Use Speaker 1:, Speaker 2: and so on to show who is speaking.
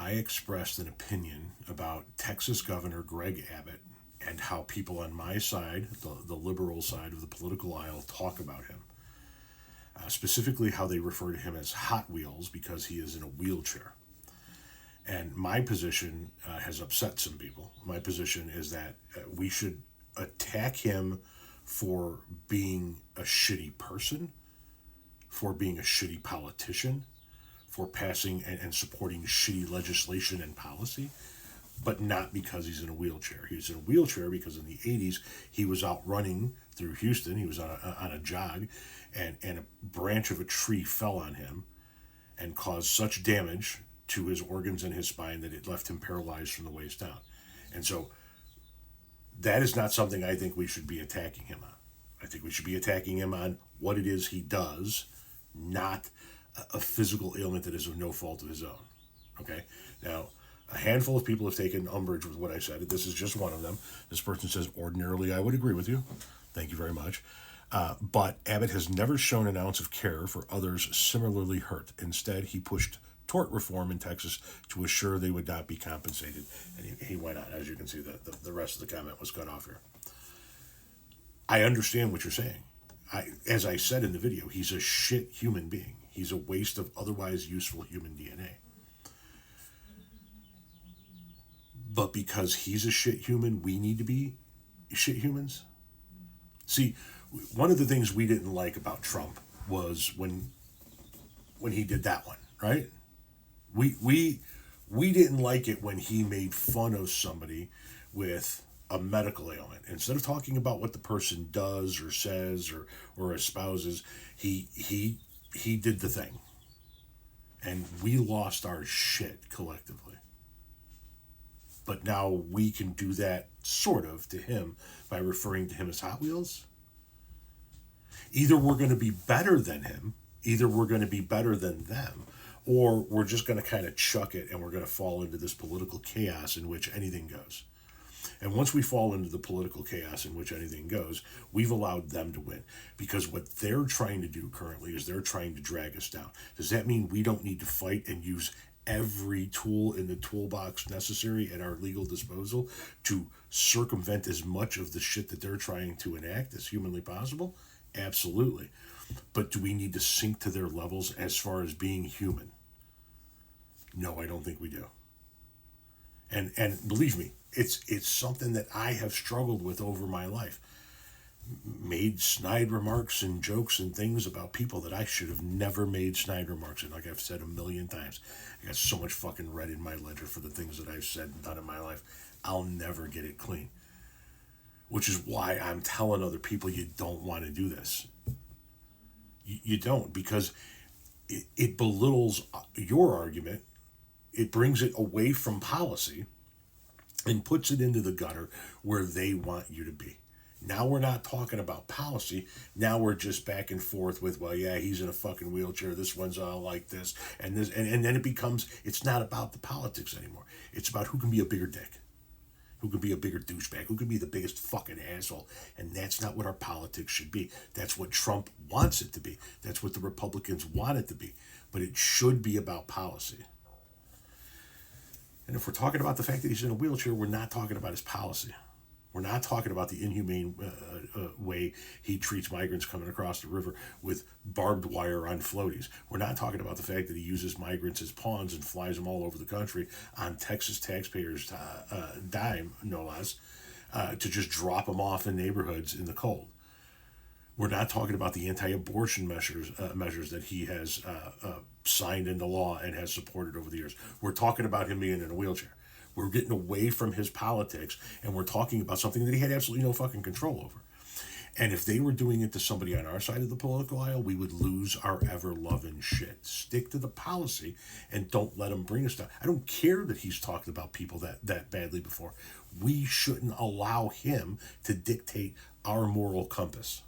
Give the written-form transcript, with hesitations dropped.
Speaker 1: I expressed an opinion about Texas Governor Greg Abbott and how people on my side, the liberal side of the political aisle, talk about him. Specifically, how they refer to him as Hot Wheels because he is in a wheelchair. And my position has upset some people. My position is that we should attack him for being a shitty person, for being a shitty politician, for passing and supporting shitty legislation and policy, but not because he's in a wheelchair. He's in a wheelchair because in the 80s, he was out running through Houston. He was on a jog, and a branch of a tree fell on him and caused such damage to his organs and his spine that it left him paralyzed from the waist down. And so that is not something I think we should be attacking him on. I think we should be attacking him on what it is he does, not a physical ailment that is of no fault of his own. Okay? Now, a handful of people have taken umbrage with what I said. This is just one of them. This person says, ordinarily, I would agree with you. Thank you very much. But Abbott has never shown an ounce of care for others similarly hurt. Instead, he pushed tort reform in Texas to assure they would not be compensated. And he went on. As you can see, the rest of the comment was cut off here. I understand what you're saying. As I said in the video, he's a shit human being. He's a waste of otherwise useful human DNA. But because he's a shit human, we need to be shit humans? See, one of the things we didn't like about Trump was when he did that one, right? We didn't like it when he made fun of somebody with a medical ailment. Instead of talking about what the person does or says or espouses, he did the thing. And we lost our shit collectively. But now we can do that sort of to him by referring to him as Hot Wheels. Either we're going to be better than him, either we're going to be better than them, or we're just going to kind of chuck it and we're going to fall into this political chaos in which anything goes. And once we fall into the political chaos in which anything goes, we've allowed them to win. Because what they're trying to do currently is they're trying to drag us down. Does that mean we don't need to fight and use every tool in the toolbox necessary at our legal disposal to circumvent as much of the shit that they're trying to enact as humanly possible? Absolutely. But do we need to sink to their levels as far as being human? No, I don't think we do. And believe me, it's something that I have struggled with over my life. Made snide remarks and jokes and things about people that I should have never made snide remarks in. Like I've said a million times, I got so much fucking red in my ledger for the things that I've said and done in my life. I'll never get it clean. Which is why I'm telling other people you don't want to do this. You don't, because it belittles your argument. It brings it away from policy and puts it into the gutter where they want you to be. Now we're not talking about policy. Now we're just back and forth with, well, yeah, he's in a fucking wheelchair. This one's all like this. And this, and then it becomes, it's not about the politics anymore. It's about who can be a bigger dick. Who can be a bigger douchebag. Who can be the biggest fucking asshole. And that's not what our politics should be. That's what Trump wants it to be. That's what the Republicans want it to be. But it should be about policy. And if we're talking about the fact that he's in a wheelchair, we're not talking about his policy. We're not talking about the inhumane way he treats migrants coming across the river with barbed wire on floaties. We're not talking about the fact that he uses migrants as pawns and flies them all over the country on Texas taxpayers' dime, no less, to just drop them off in neighborhoods in the cold. We're not talking about the anti-abortion measures that he has signed into law and has supported over the years. We're talking about him being in a wheelchair. We're getting away from his politics, and we're talking about something that he had absolutely no fucking control over. And if they were doing it to somebody on our side of the political aisle, we would lose our ever-loving shit. Stick to the policy and don't let him bring us down. I don't care that he's talked about people that badly before. We shouldn't allow him to dictate our moral compass.